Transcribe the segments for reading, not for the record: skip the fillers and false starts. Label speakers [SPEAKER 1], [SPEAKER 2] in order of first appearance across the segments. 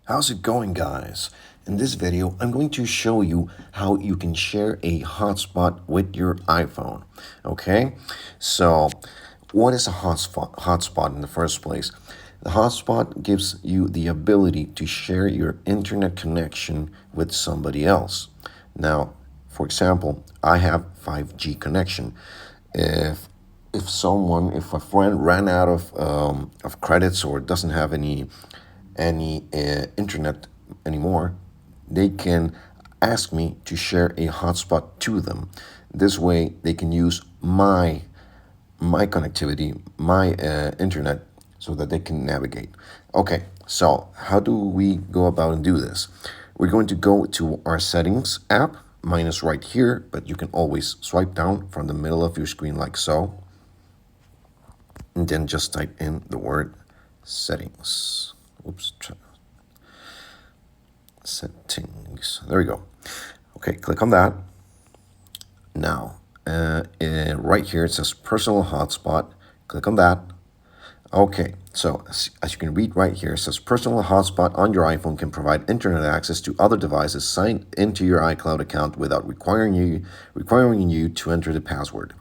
[SPEAKER 1] How's it going, guys? In this video, I'm going to show you how you can share a hotspot with your iPhone. Okay, so what is a hotspot in the first place? The hotspot gives you the ability to share your internet connection with somebody else. Now, for example, I have 5G connection. If if a friend ran out of credits or doesn't have any internet anymore, they can ask me to share a hotspot to them. This way, they can use my connectivity, my internet, so that they can navigate. Okay, so how do we go about and do this? We're going to go to our settings app. Mine is right here, but you can always swipe down from the middle of your screen like so, and then just type in the word settings. Oops. Settings. There we go. Okay, click on that. Now, right here it says personal hotspot. Click on that. Okay, so as you can read right here, it says personal hotspot on your iPhone can provide internet access to other devices signed into your iCloud account without requiring you to enter the password.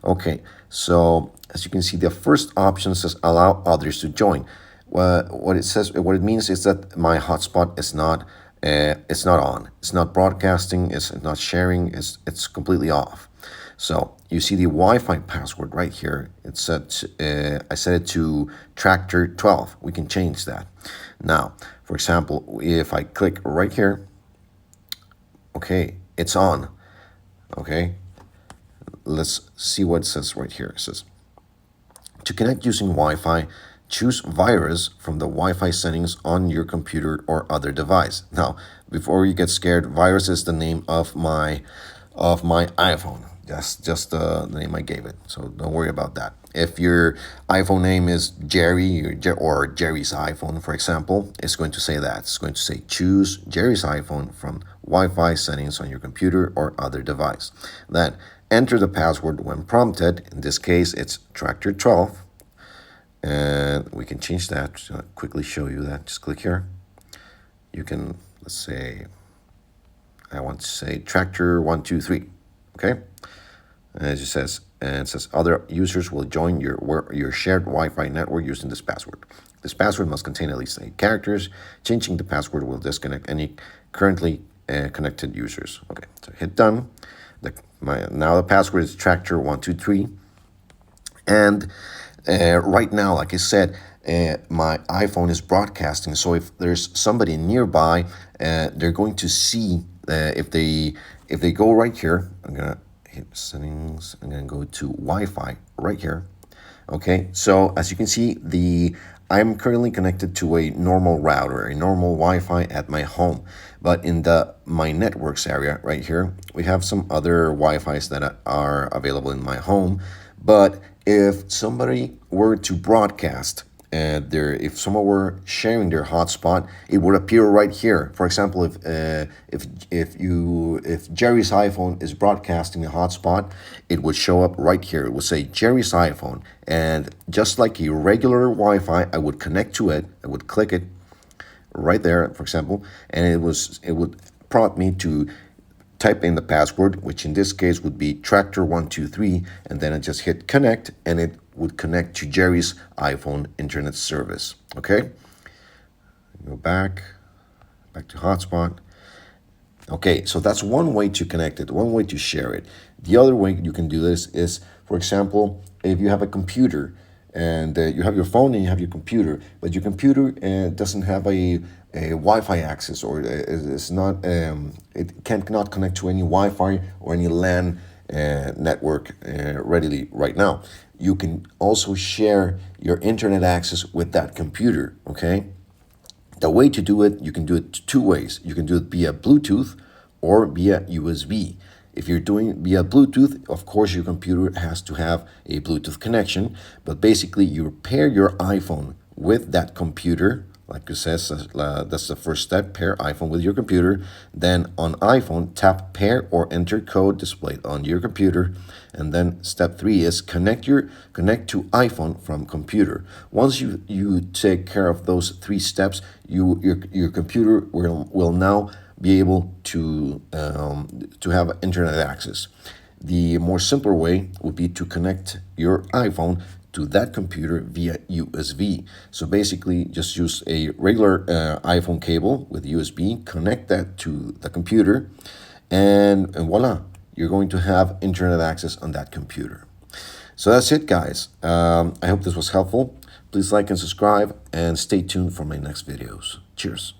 [SPEAKER 1] Okay, so as you can see, the first option says allow others to join. What it means is that my hotspot is not on. It's not broadcasting. It's not sharing. It's completely off. So you see the Wi-Fi password right here. It's set. I set it to Tractor 12. We can change that. Now, for example, if I click right here, okay, it's on. Okay, let's see what it says right here. It says to connect using Wi-Fi, choose virus from the Wi-Fi settings on your computer or other device. Now, before you get scared, virus is the name of my iPhone. That's just the name I gave it, so don't worry about that. If your iPhone name is Jerry or Jerry's iPhone, for example, it's going to say that. It's going to say choose Jerry's iPhone from Wi-Fi settings on your computer or other device. Then enter the password when prompted. In this case, it's Tractor 12. And we can change that. Just quickly show you that. Just click here. You can, let's say, I want to say Tractor 123. Okay. As it says, other users will join your shared Wi-Fi network using this password. This password must contain at least 8 characters. Changing the password will disconnect any currently connected users. Okay, so hit done. Now the password is Tractor 123, and right now, like I said, my iPhone is broadcasting. So if there's somebody nearby, they're going to see if they go right here. I'm gonna hit settings. I'm gonna go to Wi-Fi right here. Okay, so as you can see, I'm currently connected to a normal router, a normal Wi-Fi at my home. But in my networks area right here, we have some other Wi-Fis that are available in my home. But if somebody were to broadcast, if someone were sharing their hotspot, it would appear right here. For example, if Jerry's iPhone is broadcasting a hotspot, it would show up right here. It would say Jerry's iPhone, and just like a regular Wi-Fi, I would connect to it. I would click it right there, for example, and it would prompt me to type in the password, which in this case would be Tractor123, and then I just hit connect, and it would connect to Jerry's iPhone internet service. Okay, go back to hotspot. Okay, so that's one way to connect it, one way to share it. The other way you can do this is, for example, if you have a computer and you have your phone and you have your computer, but your computer doesn't have a Wi-Fi access, or it's not, it cannot connect to any Wi-Fi or any LAN network readily right now. You can also share your internet access with that computer. Okay, the way to do it, you can do it 2 ways. You can do it via Bluetooth or via USB. If you're doing via Bluetooth, of course, your computer has to have a Bluetooth connection, but basically you pair your iPhone with that computer Like it says, that's the first step, pair iPhone with your computer. Then on iPhone, tap pair or enter code displayed on your computer. And then step 3 is connect to iPhone from computer. Once you take care of those 3 steps, your computer will now be able to have internet access. The more simpler way would be to connect your iPhone to that computer via USB. So basically, just use a regular iPhone cable with USB, connect that to the computer, and voila, you're going to have internet access on that computer. So that's it, guys. I hope this was helpful. Please like and subscribe, and stay tuned for my next videos. Cheers.